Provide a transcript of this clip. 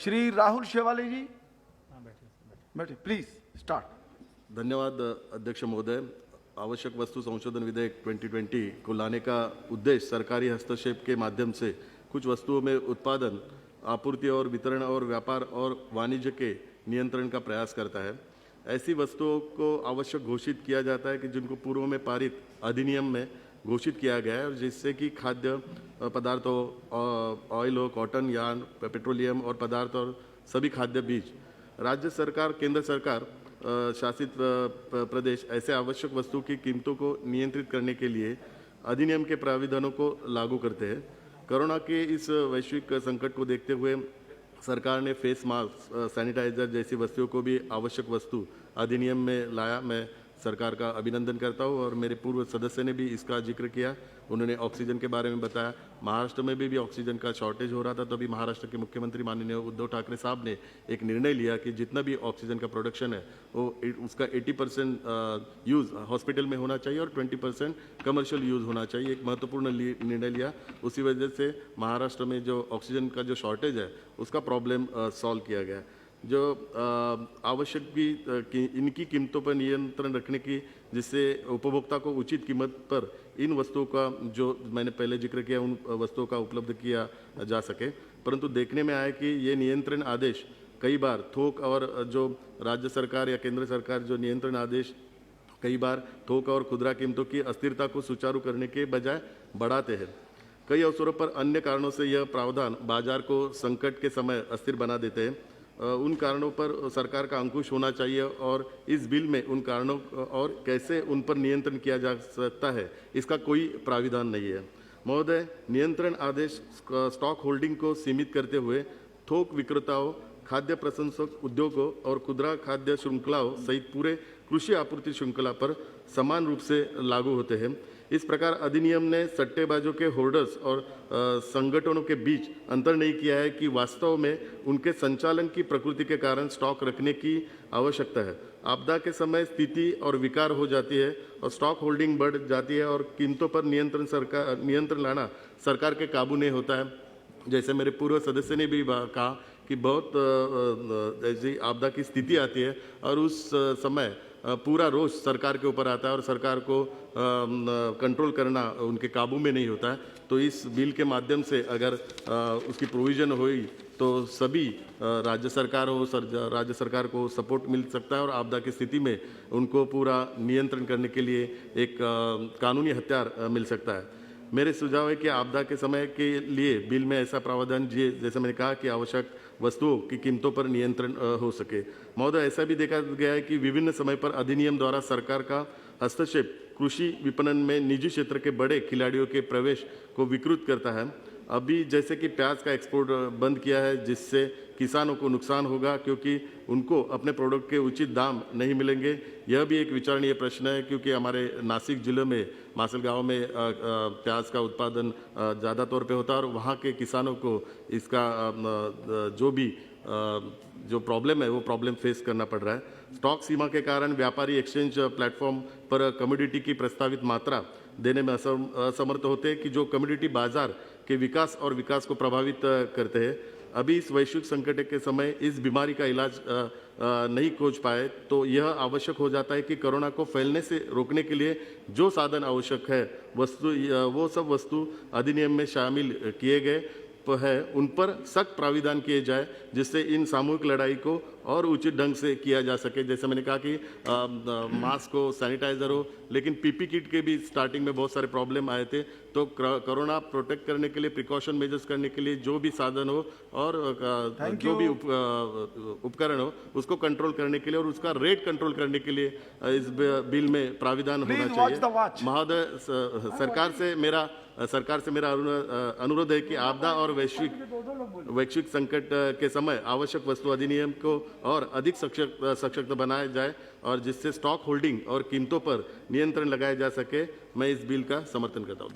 श्री राहुल शेवाले जी बैठे please start. धन्यवाद अध्यक्ष महोदय। आवश्यक वस्तु संशोधन विधेयक 2020 को लाने का उद्देश्य सरकारी हस्तक्षेप के माध्यम से कुछ वस्तुओं में उत्पादन, आपूर्ति और वितरण और व्यापार और वाणिज्य के नियंत्रण का प्रयास करता है। ऐसी वस्तुओं को आवश्यक घोषित किया जाता है कि जिनको पूर्व में पारित अधिनियम में घोषित किया गया है और जिससे कि खाद्य पदार्थों, ऑयल हो, कॉटन, यार्न, पेट्रोलियम और पदार्थ और सभी खाद्य बीज, राज्य सरकार, केंद्र सरकार शासित प्रदेश ऐसे आवश्यक वस्तु की कीमतों को नियंत्रित करने के लिए अधिनियम के प्राविधानों को लागू करते हैं। कोरोना के इस वैश्विक संकट को देखते हुए सरकार ने फेस मास्क, सैनिटाइजर जैसी वस्तुओं को भी आवश्यक वस्तु अधिनियम में लाया। मैं सरकार का अभिनंदन करता हूं और मेरे पूर्व सदस्य ने भी इसका जिक्र किया। उन्होंने ऑक्सीजन के बारे में बताया। महाराष्ट्र में भी ऑक्सीजन का शॉर्टेज हो रहा था, तो अभी महाराष्ट्र के मुख्यमंत्री माननीय उद्धव ठाकरे साहब ने एक निर्णय लिया कि जितना भी ऑक्सीजन का प्रोडक्शन है वो उसका 80% यूज़ हॉस्पिटल में होना चाहिए और 20% कमर्शियल यूज़ होना चाहिए। एक महत्वपूर्ण निर्णय लिया। उसी वजह से महाराष्ट्र में जो ऑक्सीजन का जो शॉर्टेज है उसका प्रॉब्लम सॉल्व किया गया। जो आवश्यक भी इनकी कीमतों पर नियंत्रण रखने की, जिससे उपभोक्ता को उचित कीमत पर इन वस्तुओं का, जो मैंने पहले जिक्र किया, उन वस्तुओं का उपलब्ध किया जा सके। परंतु देखने में आया कि ये नियंत्रण आदेश कई बार थोक और जो राज्य सरकार या केंद्र सरकार जो नियंत्रण आदेश कई बार थोक और खुदरा कीमतों की अस्थिरता को सुचारू करने के बजाय बढ़ाते हैं। कई अवसरों पर अन्य कारणों से यह प्रावधान बाजार को संकट के समय अस्थिर बना देते हैं। उन कारणों पर सरकार का अंकुश होना चाहिए और इस बिल में उन कारणों और कैसे उन पर नियंत्रण किया जा सकता है इसका कोई प्राविधान नहीं है। महोदय, नियंत्रण आदेश स्टॉक होल्डिंग को सीमित करते हुए थोक विक्रेताओं, खाद्य प्रसंस्कक उद्योगों और खुदरा खाद्य श्रृंखलाओं सहित पूरे कृषि आपूर्ति श्रृंखला पर समान रूप से लागू होते हैं। इस प्रकार अधिनियम ने सट्टेबाजों के होल्डर्स और संगठनों के बीच अंतर नहीं किया है कि वास्तव में उनके संचालन की प्रकृति के कारण स्टॉक रखने की आवश्यकता है। आपदा के समय स्थिति और विकार हो जाती है और स्टॉक होल्डिंग बढ़ जाती है और कीमतों पर नियंत्रण लाना सरकार के काबू नहीं होता है। जैसे मेरे पूर्व सदस्य ने भी कहा कि बहुत ऐसी आपदा की स्थिति आती है और उस समय पूरा रोष सरकार के ऊपर आता है और सरकार को कंट्रोल करना उनके काबू में नहीं होता है। तो इस बिल के माध्यम से अगर उसकी प्रोविज़न हुई तो सभी राज्य सरकार को सपोर्ट मिल सकता है और आपदा की स्थिति में उनको पूरा नियंत्रण करने के लिए एक कानूनी हथियार मिल सकता है। मेरे सुझाव है कि आपदा के समय के लिए बिल में ऐसा प्रावधान, जैसे मैंने कहा, कि आवश्यक वस्तुओं की कीमतों पर नियंत्रण हो सके। महोदय, ऐसा भी देखा गया है कि विभिन्न समय पर अधिनियम द्वारा सरकार का हस्तक्षेप कृषि विपणन में निजी क्षेत्र के बड़े खिलाड़ियों के प्रवेश को विकृत करता है। अभी जैसे कि प्याज का एक्सपोर्ट बंद किया है, जिससे किसानों को नुकसान होगा क्योंकि उनको अपने प्रोडक्ट के उचित दाम नहीं मिलेंगे। यह भी एक विचारणीय प्रश्न है क्योंकि हमारे नासिक जिले में मासल गांव में प्याज का उत्पादन ज़्यादा तौर पे होता है और वहाँ के किसानों को इसका जो प्रॉब्लम है वो प्रॉब्लम फेस करना पड़ रहा है। स्टॉक सीमा के कारण व्यापारी एक्सचेंज प्लेटफॉर्म पर कमोडिटी की प्रस्तावित मात्रा देने में असमर्थ होते हैं कि जो कमोडिटी बाजार के विकास को प्रभावित करते हैं। अभी इस वैश्विक संकट के समय इस बीमारी का इलाज नहीं खोज पाए तो यह आवश्यक हो जाता है कि कोरोना को फैलने से रोकने के लिए जो साधन आवश्यक है वो सब वस्तु अधिनियम में शामिल किए गए है, उन पर सख्त प्राविधान किए जाए जिससे इन सामूहिक लड़ाई को और उचित ढंग से किया जा सके। जैसे मैंने कहा कि मास्क हो, सैनिटाइजर हो, लेकिन पीपी किट के भी स्टार्टिंग में बहुत सारे प्रॉब्लम आए थे। तो कोरोना प्रोटेक्ट करने के लिए, प्रिकॉशन मेजर्स करने के लिए जो भी साधन हो और जो भी उपकरण हो उसको कंट्रोल करने के लिए और उसका रेट कंट्रोल करने के लिए इस बिल में प्राविधान होना चाहिए। महोदय, सरकार से मेरा अनुरोध है कि आपदा और वैश्विक संकट के समय आवश्यक वस्तु अधिनियम को और अधिक सशक्त बनाया जाए और जिससे स्टॉक होल्डिंग और कीमतों पर नियंत्रण लगाया जा सके। मैं इस बिल का समर्थन करता हूँ।